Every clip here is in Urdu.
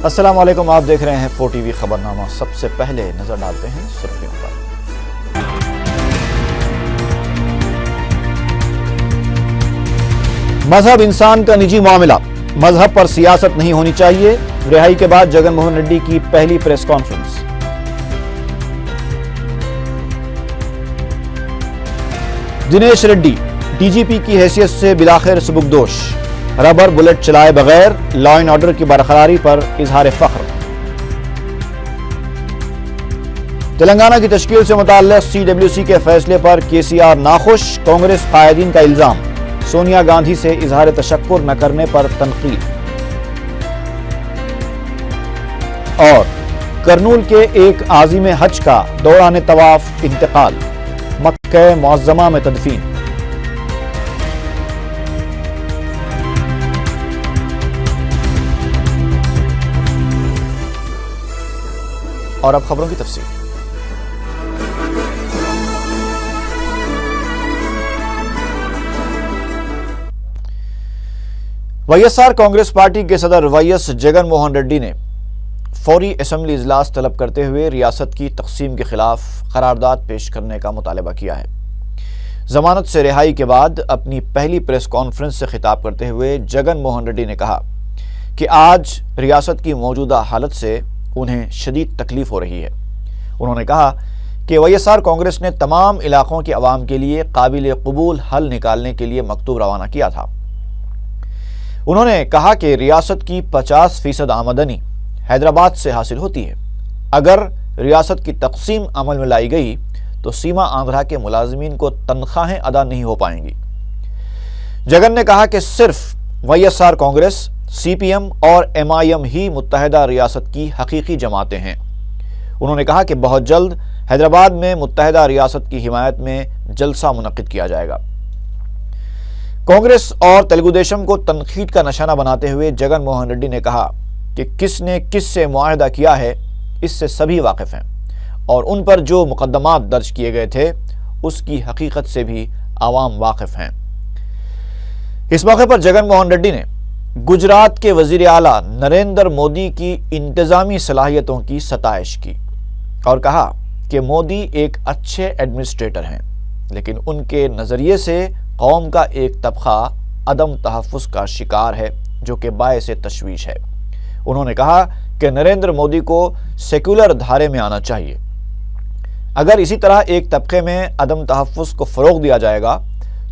السلام علیکم، آپ دیکھ رہے ہیں 4 ٹی وی خبرنامہ۔ سب سے پہلے نظر ڈالتے ہیں سرخیوں پر۔ مذہب انسان کا نجی معاملہ، مذہب پر سیاست نہیں ہونی چاہیے۔ رہائی کے بعد جگن موہن ریڈی کی پہلی press conference. Dinesh Reddy D G P کی حیثیت سے بالآخر سبکدوش، ربر بلٹ چلائے بغیر لا اینڈ آرڈر کی برقراری پر اظہار فخر۔ تلنگانہ کی تشکیل سے متعلق سی ڈبلیو سی کے فیصلے پر کے سی آر ناخوش، کانگریس قائدین کا الزام، سونیا گاندھی سے اظہار تشکر نہ کرنے پر تنقید۔ اور کرنول کے ایک عازم حج کا دوران طواف انتقال، مکہ معظمہ میں تدفین۔ اور اب خبروں کی تفصیل۔ وائی ایس آر کانگریس پارٹی کے صدر وائی ایس جگن موہن ریڈی نے فوری اسمبلی اجلاس طلب کرتے ہوئے ریاست کی تقسیم کے خلاف قرارداد پیش کرنے کا مطالبہ کیا ہے۔ ضمانت سے رہائی کے بعد اپنی پہلی پریس کانفرنس سے خطاب کرتے ہوئے جگن موہن ریڈی نے کہا کہ آج ریاست کی موجودہ حالت سے انہیں شدید تکلیف ہو رہی ہے۔ انہوں نے کہا کہ وائی ایس آر کانگریس نے تمام علاقوں کے عوام کے لیے قابل قبول حل نکالنے کے لیے مکتوب روانہ کیا تھا۔ انہوں نے کہا کہ ریاست کی 50% آمدنی حیدرآباد سے حاصل ہوتی ہے۔ اگر ریاست کی تقسیم عمل میں لائی گئی تو سیما آندھرا کے ملازمین کو تنخواہیں ادا نہیں ہو پائیں گی۔ جگن نے کہا کہ صرف وائی ایس آر کانگریس، سی پی ایم اور ایم آئی ایم ہی متحدہ ریاست کی حقیقی جماعتیں ہیں۔ انہوں نے کہا کہ بہت جلد حیدرآباد میں متحدہ ریاست کی حمایت میں جلسہ منعقد کیا جائے گا۔ کانگریس اور تلگو دیشم کو تنقید کا نشانہ بناتے ہوئے جگن موہن ریڈی نے کہا کہ کس نے کس سے معاہدہ کیا ہے اس سے سبھی واقف ہیں، اور ان پر جو مقدمات درج کیے گئے تھے اس کی حقیقت سے بھی عوام واقف ہیں۔ اس موقع پر جگن موہن ریڈی نے گجرات کے وزیر اعلیٰ نریندر مودی کی انتظامی صلاحیتوں کی ستائش کی اور کہا کہ مودی ایک اچھے ایڈمنسٹریٹر ہیں، لیکن ان کے نظریے سے قوم کا ایک طبقہ عدم تحفظ کا شکار ہے جو کہ باعث تشویش ہے۔ انہوں نے کہا کہ نریندر مودی کو سیکولر دھارے میں آنا چاہیے۔ اگر اسی طرح ایک طبقے میں عدم تحفظ کو فروغ دیا جائے گا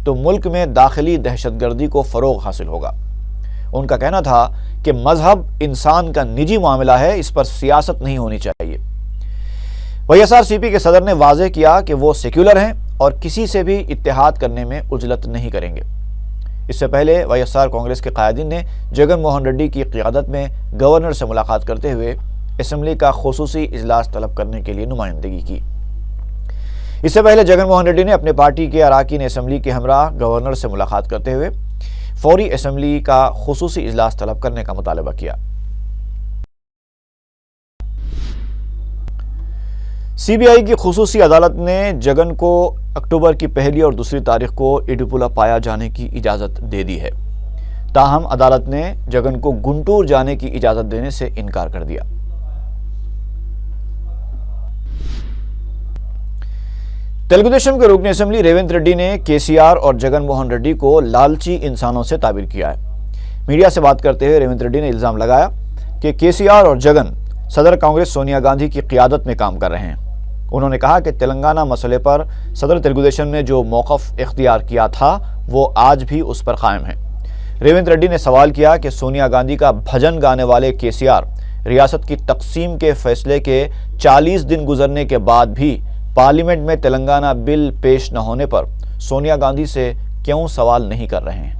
تو ملک میں داخلی دہشت گردی کو فروغ حاصل ہوگا۔ ان کا کہنا تھا کہ مذہب انسان کا نجی معاملہ ہے، اس پر سیاست نہیں ہونی چاہیے۔ وائی ایس آر سی پی کے صدر نے واضح کیا کہ وہ سیکولر ہیں اور کسی سے بھی اتحاد کرنے میں عجلت نہیں کریں گے۔ اس سے پہلے وائی ایس آر کانگریس کے قائدین نے جگن موہن ریڈی کی قیادت میں گورنر سے ملاقات کرتے ہوئے اسمبلی کا خصوصی اجلاس طلب کرنے کے لیے نمائندگی کی۔ اس سے پہلے جگن موہن ریڈی نے اپنے پارٹی کے اراکین اسمبلی کے ہمراہ گورنر سے ملاقات کرتے ہوئے فوری اسمبلی کا خصوصی اجلاس طلب کرنے کا مطالبہ کیا۔ سی بی آئی کی خصوصی عدالت نے جگن کو اکتوبر کی 1 اور 2 تاریخ کو اڈیپولا پایا جانے کی اجازت دے دی ہے، تاہم عدالت نے جگن کو گنٹور جانے کی اجازت دینے سے انکار کر دیا۔ تلگو دیشم کے رکن اسمبلی ریونت ریڈی نے کے سی آر اور جگن موہن ریڈی کو لالچی انسانوں سے تعبیر کیا ہے۔ میڈیا سے بات کرتے ہوئے ریونت ریڈی نے الزام لگایا کہ کے سی آر اور جگن صدر کانگریس سونیا گاندھی کی قیادت میں کام کر رہے ہیں۔ انہوں نے کہا کہ تلنگانہ مسئلے پر صدر تلگو دیشم نے جو موقف اختیار کیا تھا وہ آج بھی اس پر قائم ہے۔ ریونت ریڈی نے سوال کیا کہ سونیا گاندھی کا بھجن گانے والے کے سی آر ریاست کی تقسیم کے فیصلے کے 40 دن گزرنے کے بعد بھی پارلیمنٹ میں تلنگانہ بل پیش نہ ہونے پر سونیا گاندھی سے کیوں سوال نہیں کر رہے ہیں۔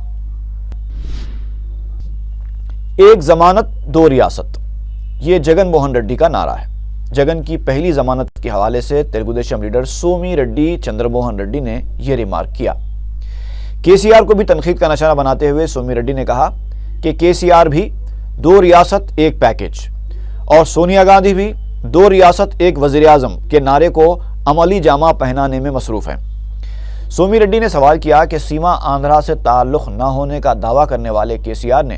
ایک ضمانت دو ریاست، یہ جگن موہن ریڈی کا نعرہ ہے۔ جگن کی پہلی ضمانت کے حوالے سے تلگو دیشم لیڈر سومی ریڈی چندر موہن ریڈی نے یہ ریمارک کیا۔ کے سی آر کو بھی تنقید کا نشانہ بناتے ہوئے سومی ریڈی نے کہا کہ کے سی آر بھی 2 ریاست ایک پیکج اور سونیا گاندھی بھی 2 ریاست ایک وزیر اعظم کے نعرے کو عملی جامہ پہنانے میں مصروف ہیں۔ سومی ریڈی نے سوال کیا کہ سیما آندھرا سے تعلق نہ ہونے کا دعویٰ کرنے والے کے سی آر نے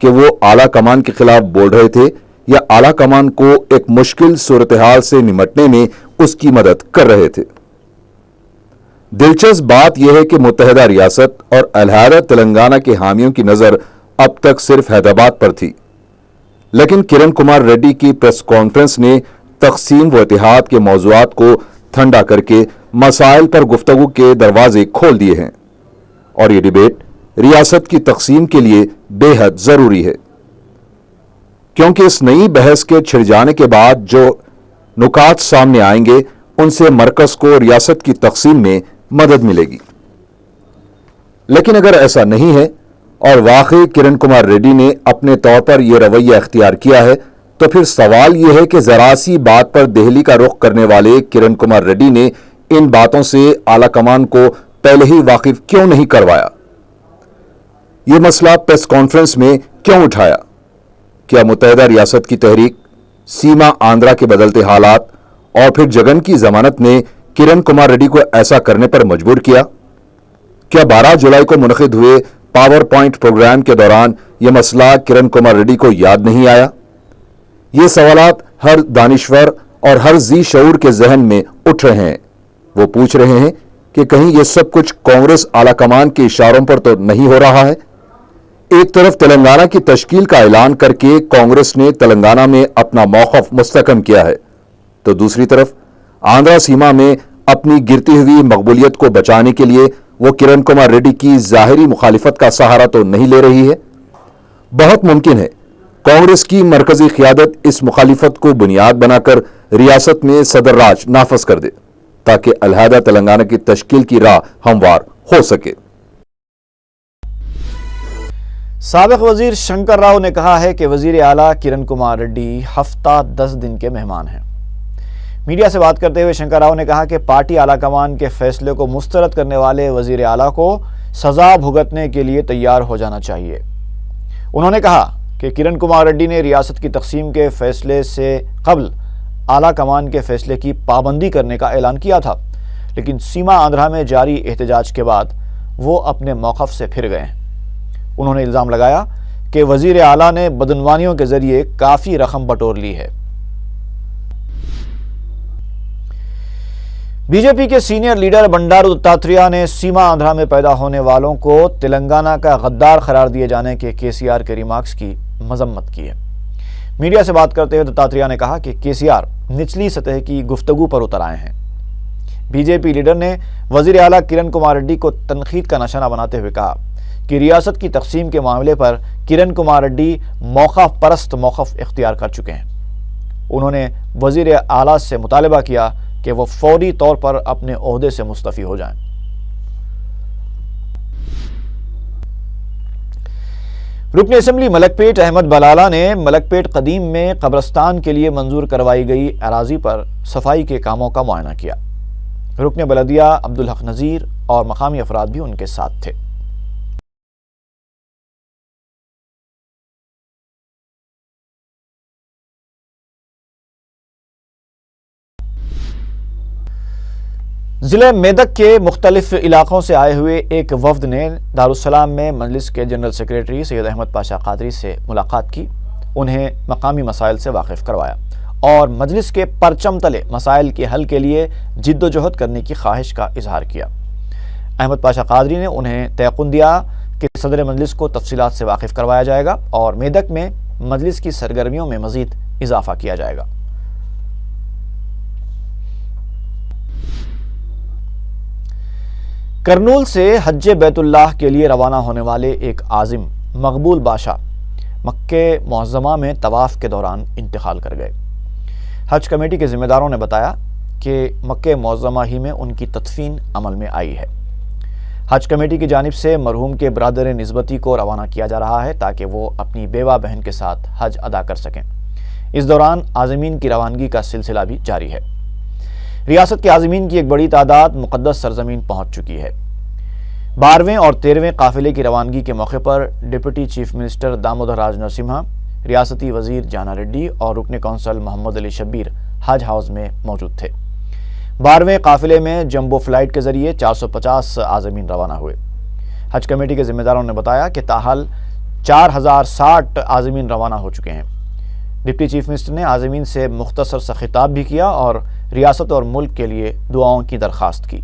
کہ وہ اعلیٰ کمان کے خلاف بول رہے تھے یا اعلیٰ کمان کو ایک مشکل صورتحال سے نمٹنے میں اس کی مدد کر رہے تھے؟ دلچسپ بات یہ ہے کہ متحدہ ریاست اور علیحدہ تلنگانہ کے حامیوں کی نظر اب تک صرف حیدرآباد پر تھی، لیکن کرن کمار ریڈی کی پریس کانفرنس نے تقسیم و اتحاد کے موضوعات کو ٹھنڈا کر کے مسائل پر گفتگو کے دروازے کھول دیے ہیں، اور یہ ڈیبیٹ ریاست کی تقسیم کے لیے بے حد ضروری ہے، کیونکہ اس نئی بحث کے چھڑ جانے کے بعد جو نکات سامنے آئیں گے ان سے مرکز کو ریاست کی تقسیم میں مدد ملے گی۔ لیکن اگر ایسا نہیں ہے اور واقعی کرن کمار ریڈی نے اپنے طور پر یہ رویہ اختیار کیا ہے تو پھر سوال یہ ہے کہ ذرا سی بات پر دہلی کا رخ کرنے والے کرن کمار ریڈی نے ان باتوں سے اعلیٰ کمان کو پہلے ہی واقف کیوں نہیں کروایا؟ یہ مسئلہ پریس کانفرنس میں کیوں اٹھایا؟ کیا متحدہ ریاست کی تحریک، سیما آندھرا کے بدلتے حالات اور پھر جگن کی ضمانت نے کرن کمار ریڈی کو ایسا کرنے پر مجبور کیا؟ کیا 12 جولائی کو منعقد ہوئے پاور پوائنٹ پروگرام کے دوران یہ مسئلہ کرن کمار ریڈی کو یاد نہیں آیا؟ یہ سوالات ہر دانشور اور ہر ذی شعور کے ذہن میں اٹھ رہے ہیں۔ وہ پوچھ رہے ہیں کہ کہیں یہ سب کچھ کانگریس اعلیٰ کمان کے اشاروں پر تو نہیں ہو رہا ہے؟ ایک طرف تلنگانہ کی تشکیل کا اعلان کر کے کانگریس نے تلنگانہ میں اپنا موقف مستحکم کیا ہے، تو دوسری طرف آندھرا سیما میں اپنی گرتی ہوئی مقبولیت کو بچانے کے لیے وہ کرن کمار ریڈی کی ظاہری مخالفت کا سہارا تو نہیں لے رہی ہے۔ بہت ممکن ہے کانگریس کی مرکزی قیادت اس مخالفت کو بنیاد بنا کر ریاست میں صدر راج نافذ کر دے تاکہ علیحدہ تلنگانہ کی تشکیل کی راہ ہموار ہو سکے۔ سابق وزیر شنکر راؤ نے کہا ہے کہ وزیر اعلیٰ کرن کمار ریڈی ہفتہ 10 دن کے مہمان ہیں۔ میڈیا سے بات کرتے ہوئے شنکر راؤ نے کہا کہ پارٹی اعلیٰ کمان کے فیصلے کو مسترد کرنے والے وزیر اعلیٰ کو سزا بھگتنے کے لیے تیار ہو جانا چاہیے۔ انہوں نے کہا کہ کرن کمار ریڈی نے ریاست کی تقسیم کے فیصلے سے قبل اعلیٰ کمان کے فیصلے کی پابندی کرنے کا اعلان کیا تھا، لیکن سیما آندھرا میں جاری احتجاج کے بعد وہ اپنے موقف سے پھر گئے ہیں۔ انہوں نے الزام لگایا کہ وزیر اعلیٰ نے بدعنوانیوں کے ذریعے کافی رقم بٹور لی ہے۔ بی جے پی کے سینئر لیڈر بنڈارو دتاتریہ نے سیما آندھرا میں پیدا ہونے والوں کو تلنگانہ کا غدار قرار دیے جانے کے کے سی آر کے ریمارکس کی مذمت کی ہے۔ میڈیا سے بات کرتے ہوئے دتاتریہ نے کہا کہ کے سی آر نچلی سطح کی گفتگو پر اتر آئے ہیں۔ بی جے پی لیڈر نے وزیر اعلیٰ کرن کمار ریڈی کو تنقید کا نشانہ بناتے ہوئے کہا کہ ریاست کی تقسیم کے معاملے پر کرن کمار ریڈی موقع پرست موقف اختیار کر چکے ہیں۔ انہوں نے وزیر اعلیٰ سے مطالبہ کیا کہ وہ فوری طور پر اپنے عہدے سے مستعفی ہو جائیں۔ رکن اسمبلی ملک پیٹ احمد بلالہ نے ملک پیٹ قدیم میں قبرستان کے لیے منظور کروائی گئی اراضی پر صفائی کے کاموں کا معائنہ کیا۔ رکن بلدیہ عبدالحق نذیر اور مقامی افراد بھی ان کے ساتھ تھے۔ ضلع میدک کے مختلف علاقوں سے آئے ہوئے ایک وفد نے دارالسلام میں مجلس کے جنرل سیکریٹری سید احمد پاشا قادری سے ملاقات کی، انہیں مقامی مسائل سے واقف کروایا اور مجلس کے پرچم تلے مسائل کے حل کے لیے جد و جہد کرنے کی خواہش کا اظہار کیا۔ احمد پاشا قادری نے انہیں تیقن دیا کہ صدر مجلس کو تفصیلات سے واقف کروایا جائے گا اور میدک میں مجلس کی سرگرمیوں میں مزید اضافہ کیا جائے گا۔ کرنول سے حج بیت اللہ کے لیے روانہ ہونے والے ایک عازم مقبول بادشاہ مکہ معظمہ میں طواف کے دوران انتقال کر گئے۔ حج کمیٹی کے ذمہ داروں نے بتایا کہ مکہ معظمہ ہی میں ان کی تدفین عمل میں آئی ہے۔ حج کمیٹی کی جانب سے مرحوم کے برادر نسبتی کو روانہ کیا جا رہا ہے تاکہ وہ اپنی بیوہ بہن کے ساتھ حج ادا کر سکیں۔ اس دوران عازمین کی روانگی کا سلسلہ بھی جاری ہے۔ ریاست کے عازمین کی ایک بڑی تعداد مقدس سرزمین پہنچ چکی ہے۔ 12ویں اور 13ویں قافلے کی روانگی کے موقع پر ڈپٹی چیف منسٹر دامودر راج نرسمہا، ریاستی وزیر جانا ریڈی اور رکن کونسل محمد علی شبیر حج ہاؤس میں موجود تھے۔ 12ویں قافلے میں جمبو فلائٹ کے ذریعے 450 عازمین روانہ ہوئے۔ حج کمیٹی کے ذمہ داروں نے بتایا کہ تاحال 4060 عازمین روانہ ہو چکے ہیں۔ ڈپٹی چیف منسٹر نے عازمین سے مختصر سا خطاب بھی کیا اور ریاست اور ملک کے لیے دعاؤں کی درخواست کی۔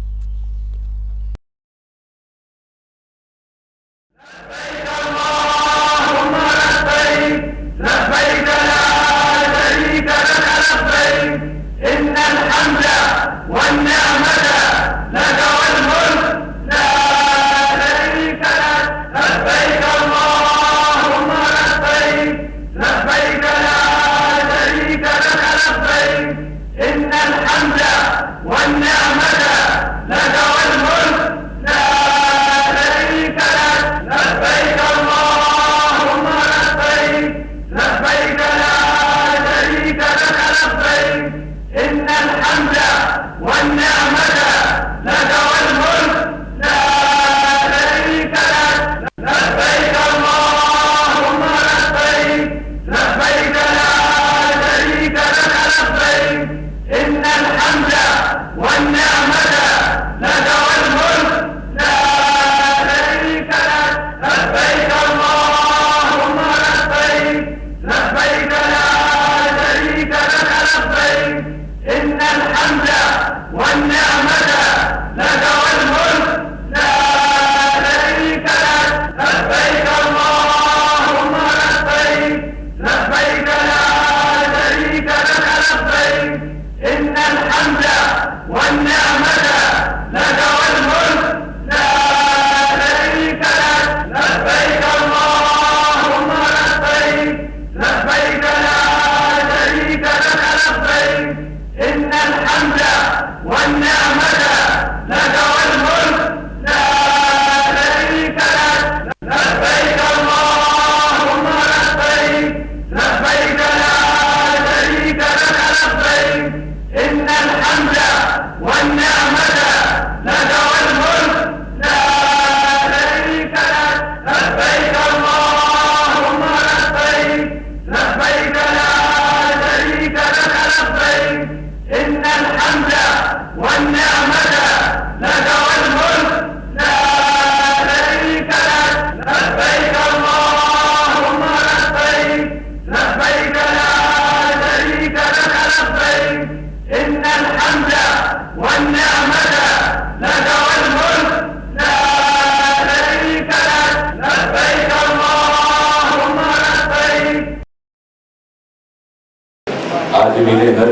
آج میرے گھر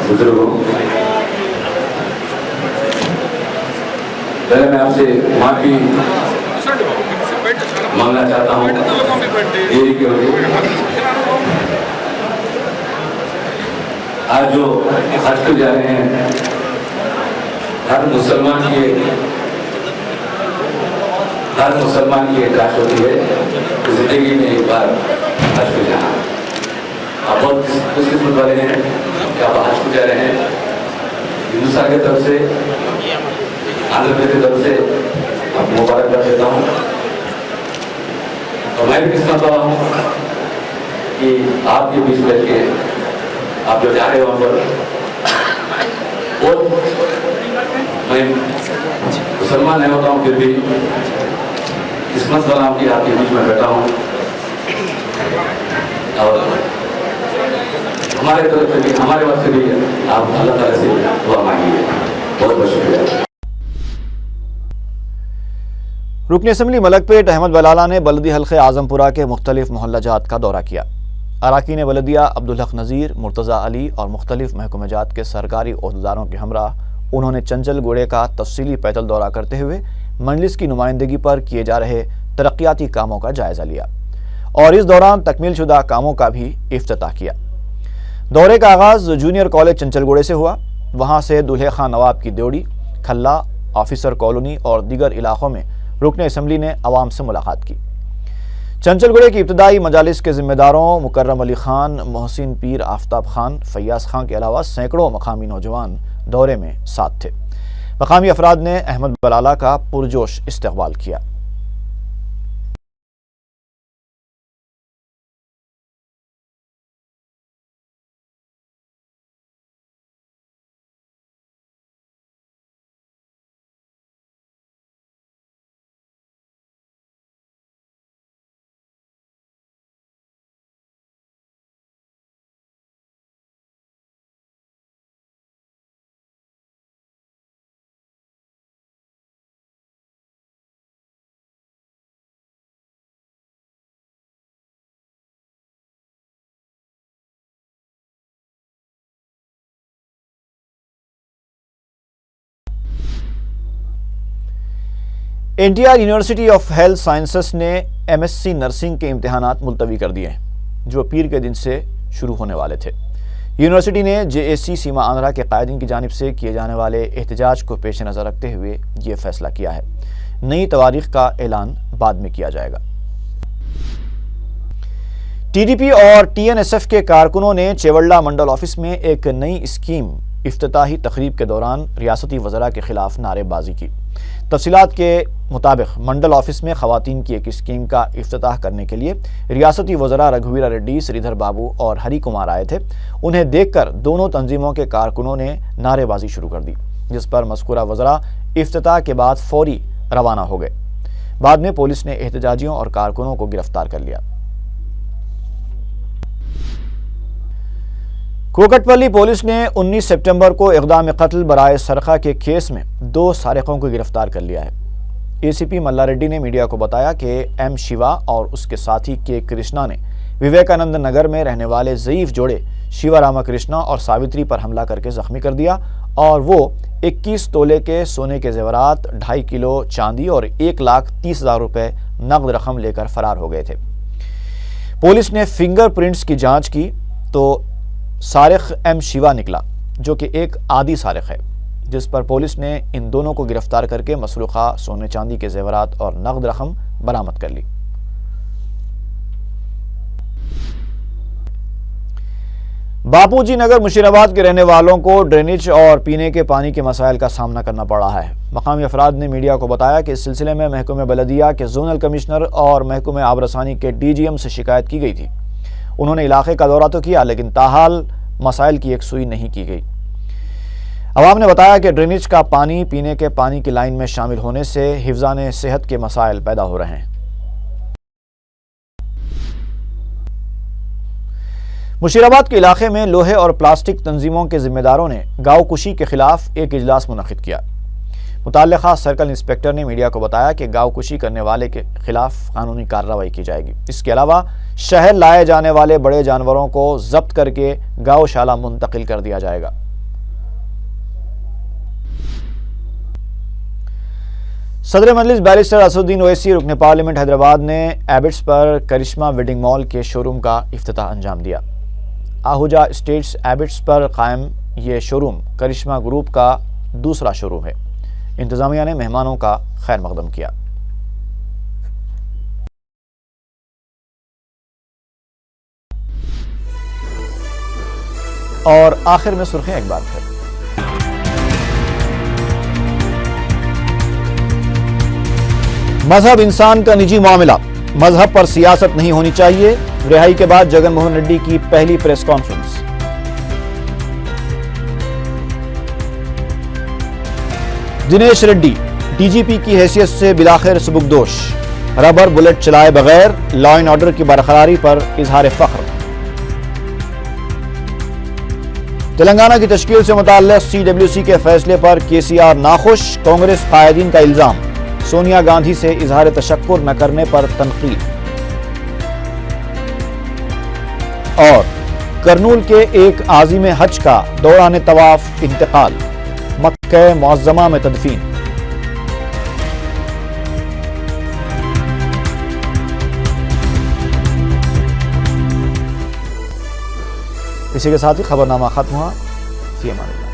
بزرگوں پہلے میں آپ سے معافی مانگنا چاہتا ہوں دیری کی وجہ آج جو حج پہ جا رہے ہیں ہر مسلمان کی ایک خواہش ہوتی ہے کہ زندگی میں ایک بار حج پہ جانا۔ آپ بہت خوش قسمت والے ہیں کہ آپ حج پہ جا رہے ہیں۔ ہندوستان کی طرف سے آندھرا پردیش کی طرف سے آپ کو مبارکباد دیتا ہوں اور میں بھی قسمت والا ہوں کہ آپ کے بیچ بیٹھ کے آپ جو جا رہے ہو وہاں پر اور میں مسلمان نہیں ہوتا ہوں پھر بھی قسمت والا ہوں کہ آپ کے بیچ میں بیٹھا ہوں اور ہمارے طرف سے بھی ہمارے واسطے بھی آپ اللہ تعالیٰ سے دعا مانگیے۔ بہت بہت شکریہ۔ رکن اسمبلی ملک پیٹ احمد بلالہ نے بلدی حلقے اعظم پورہ کے مختلف محلہ جات کا دورہ کیا۔ اراکین بلدیہ عبدالحق نذیر، مرتضیٰ علی اور مختلف محکمہ جات کے سرکاری عہدیداروں کے ہمراہ انہوں نے چنچل گوڑے کا تفصیلی پیدل دورہ کرتے ہوئے مجلس کی نمائندگی پر کیے جا رہے ترقیاتی کاموں کا جائزہ لیا اور اس دوران تکمیل شدہ کاموں کا بھی افتتاح کیا۔ دورے کا آغاز جونیئر کالج چنچل گوڑے سے ہوا۔ وہاں سے دولہے خان نواب کی دیوڑی، کھلا، آفیسر کالونی اور دیگر علاقوں میں رکن اسمبلی نے عوام سے ملاقات کی۔ چنچل گوڑے کی ابتدائی مجالس کے ذمہ داروں مکرم علی خان، محسن پیر آفتاب خان، فیاض خان کے علاوہ سینکڑوں مقامی نوجوان دورے میں ساتھ تھے۔ مقامی افراد نے احمد بلالہ کا پرجوش استقبال کیا۔ NTR university of health sciences نے MSc نرسنگ کے امتحانات ملتوی کر دیے ہیں جو پیر کے دن سے شروع ہونے والے تھے۔ یونیورسٹی نے JAC سیما آندھرا کے قائدین کی جانب سے کیے جانے والے احتجاج کو پیش نظر رکھتے ہوئے یہ فیصلہ کیا ہے۔ نئی تواریخ کا اعلان بعد میں کیا جائے گا۔ TDP اور TNSF کے کارکنوں نے چیوڑلہ منڈل آفس میں ایک نئی اسکیم افتتاحی تقریب کے دوران ریاستی وزراء کے خلاف نعرے بازی کی۔ تفصیلات کے مطابق منڈل آفس میں خواتین کی ایک اسکیم کا افتتاح کرنے کے لیے ریاستی وزراء رگھویرا ریڈی، سریدھر بابو اور ہری کمار آئے تھے۔ انہیں دیکھ کر دونوں تنظیموں کے کارکنوں نے نعرے بازی شروع کر دی، جس پر مذکورہ وزراء افتتاح کے بعد فوری روانہ ہو گئے۔ بعد میں پولیس نے احتجاجیوں اور کارکنوں کو گرفتار کر لیا۔ کوکٹپلی پولیس نے 19 سپٹمبر کو اقدام قتل برائے سرقہ کے کیس میں 2 سارقوں کو گرفتار کر لیا ہے۔ ACP ملا ریڈی نے میڈیا کو بتایا کہ M شیوا اور اس کے ساتھی کے کرشنا نے وویکانند نگر میں رہنے والے ضعیف جوڑے شیوا راما کرشنا اور ساوتری پر حملہ کر کے زخمی کر دیا اور وہ 21 تولے کے سونے کے زیورات، 2.5 کلو چاندی اور 1,30,000 روپے نقد رقم لے کر فرار ہو گئے تھے۔ پولیس نے فنگر پرنٹس کی جانچ کی تو سارق M شیوا نکلا، جو کہ ایک عادی سارق ہے، جس پر پولیس نے ان دونوں کو گرفتار کر کے مسروقہ سونے چاندی کے زیورات اور نقد رقم برآمد کر لی۔ باپو جی نگر مشیرآباد کے رہنے والوں کو ڈرینیج اور پینے کے پانی کے مسائل کا سامنا کرنا پڑ رہا ہے۔ مقامی افراد نے میڈیا کو بتایا کہ اس سلسلے میں محکمہ بلدیہ کے زونل کمشنر اور محکمہ آبرسانی کے DGM سے شکایت کی گئی تھی۔ انہوں نے علاقے کا دورہ تو کیا لیکن تاحال مسائل کی یکسوئی نہیں کی گئی۔ عوام نے بتایا کہ ڈرینیج کا پانی پینے کے پانی کی لائن میں شامل ہونے سے حفظان صحت کے مسائل پیدا ہو رہے ہیں۔ مشیرآباد کے علاقے میں لوہے اور پلاسٹک تنظیموں کے ذمہ داروں نے گاؤں کشی کے خلاف ایک اجلاس منعقد کیا۔ متعلقہ سرکل انسپکٹر نے میڈیا کو بتایا کہ گاؤں کشی کرنے والے کے خلاف قانونی کارروائی کی جائے گی۔ اس کے علاوہ شہر لائے جانے والے بڑے جانوروں کو ضبط کر کے گاؤ شالہ منتقل کر دیا جائے گا۔ صدر مجلس بیرسٹر اسدالدین اویسی رکن پارلیمنٹ حیدرآباد نے ایبٹس پر کرشمہ ویڈنگ مال کے شو روم کا افتتاح انجام دیا۔ آہوجہ اسٹیٹس ایبٹس پر قائم یہ شو روم کرشمہ گروپ کا دوسرا شو روم ہے۔ انتظامیہ نے مہمانوں کا خیر مقدم کیا۔ اور آخر میں سرخیاں ایک بار پھر۔ مذہب انسان کا نجی معاملہ، مذہب پر سیاست نہیں ہونی چاہیے۔ رہائی کے بعد جگن موہن ریڈی کی پہلی press conference. Dinesh ready DGP کی حیثیت سے بلاخر سبکدوش، ربر بلٹ چلائے بغیر لا اینڈ آرڈر کی برقراری پر اظہار فخر۔ تلنگانہ کی تشکیل سے متعلق CWC کے فیصلے پر KCR ناخوش، کانگریس قائدین کا الزام، سونیا گاندھی سے اظہار تشکر نہ کرنے پر تنقید۔ اور کرنول کے ایک عازم حج کا دوران طواف انتقال، مکہ معظمہ میں تدفین۔ اسی کے ساتھ ہی خبرنامہ ختم ہوا۔ فی امان اللہ۔